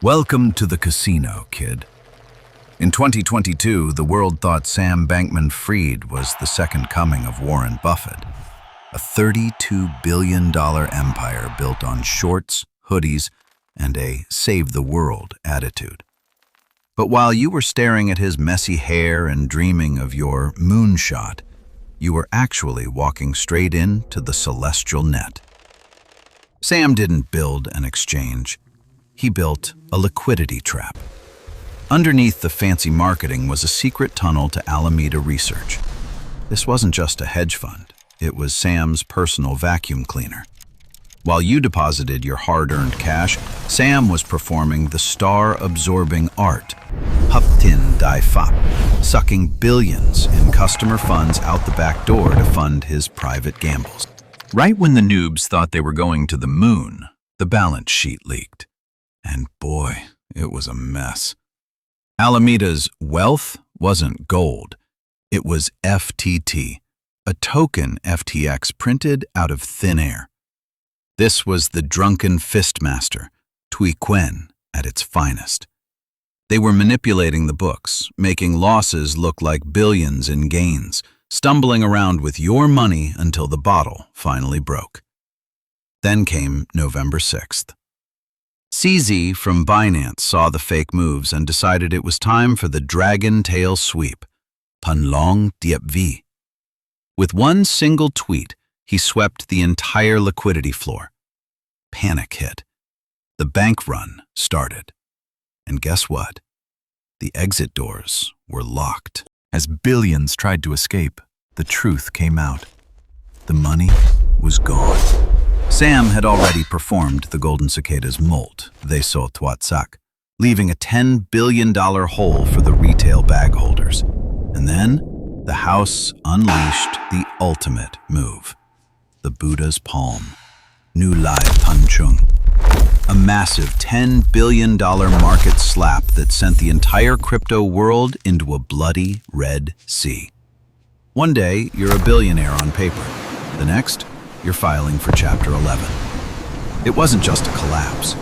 Welcome to the casino, kid. In 2022, the world thought Sam Bankman-Fried was the second coming of Warren Buffett, a $32 billion empire built on shorts, hoodies, and a save the world attitude. But while you were staring at his messy hair and dreaming of your moonshot, you were actually walking straight into the celestial net. Sam didn't build an exchange. He built a liquidity trap. Underneath the fancy marketing was a secret tunnel to Alameda Research. This wasn't just a hedge fund. It was Sam's personal vacuum cleaner. While you deposited your hard-earned cash, Sam was performing the star-absorbing art, Huptin Dai Fap, sucking billions in customer funds out the back door to fund his private gambles. Right when the noobs thought they were going to the moon, the balance sheet leaked. And boy, it was a mess. Alameda's wealth wasn't gold. It was FTT, a token FTX printed out of thin air. This was the drunken fistmaster, Tui Quen, at its finest. They were manipulating the books, making losses look like billions in gains, stumbling around with your money until the bottle finally broke. Then came November 6th. CZ from Binance saw the fake moves and decided it was time for the dragon tail sweep, Panlong Diep V. With one single tweet, he swept the entire liquidity floor. Panic hit. The bank run started. And guess what? The exit doors were locked. As billions tried to escape, the truth came out. The money was gone. Sam had already performed the Golden Cicada's molt, they saw Tuatsak, leaving a $10 billion hole for the retail bag holders. And then, the house unleashed the ultimate move. The Buddha's palm, Nu Lai Panchung. A massive $10 billion market slap that sent the entire crypto world into a bloody Red Sea. One day, you're a billionaire on paper. The next, you're filing for Chapter 11. It wasn't just a collapse.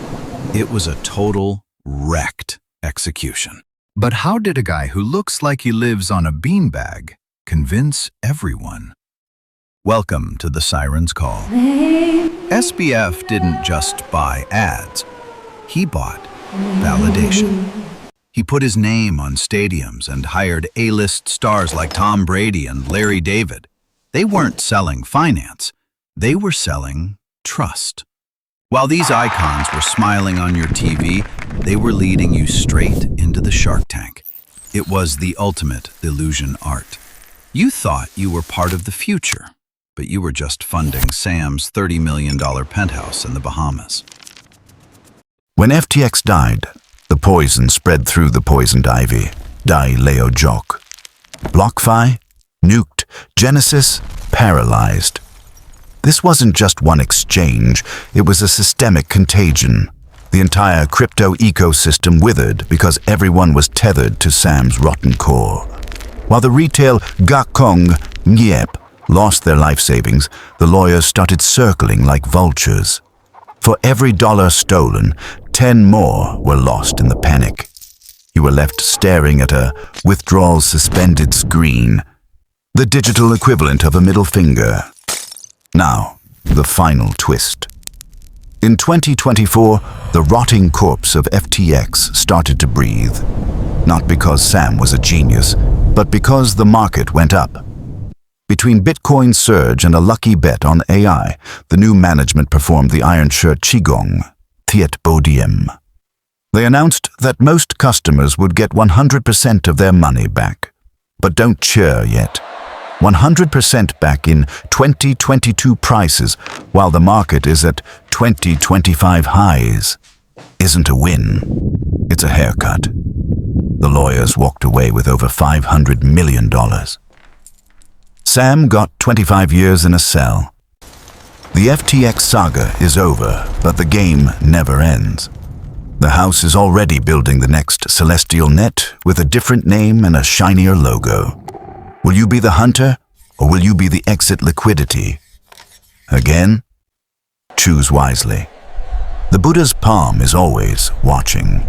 It was a total wrecked execution. But how did a guy who looks like he lives on a beanbag convince everyone? Welcome to the Siren's Call. SBF didn't just buy ads. He bought validation. He put his name on stadiums and hired A-list stars like Tom Brady and Larry David. They weren't selling finance. They were selling trust. While these icons were smiling on your TV, they were leading you straight into the Shark Tank. It was the ultimate illusion art. You thought you were part of the future, but you were just funding Sam's $30 million penthouse in the Bahamas. When FTX died, the poison spread through the poisoned ivy. Dai Leo Jock. BlockFi, nuked. Genesis, paralyzed. This wasn't just one exchange, it was a systemic contagion. The entire crypto ecosystem withered because everyone was tethered to Sam's rotten core. While the retail Gakong Ngiep lost their life savings, the lawyers started circling like vultures. For every dollar stolen, 10 more were lost in the panic. You were left staring at a withdrawal suspended screen, the digital equivalent of a middle finger. Now, the final twist. In 2024, the rotting corpse of FTX started to breathe. Not because Sam was a genius, but because the market went up. Between Bitcoin's surge and a lucky bet on AI, the new management performed the iron shirt Qigong, Thiet Bodiem. They announced that most customers would get 100% of their money back. But don't cheer yet. 100% back in 2022 prices, while the market is at 2025 highs, isn't a win. It's a haircut. The lawyers walked away with over $500 million. Sam got 25 years in a cell. The FTX saga is over, but the game never ends. The house is already building the next celestial net with a different name and a shinier logo. Will you be the hunter, or will you be the exit liquidity? Again? Choose wisely. The Buddha's palm is always watching.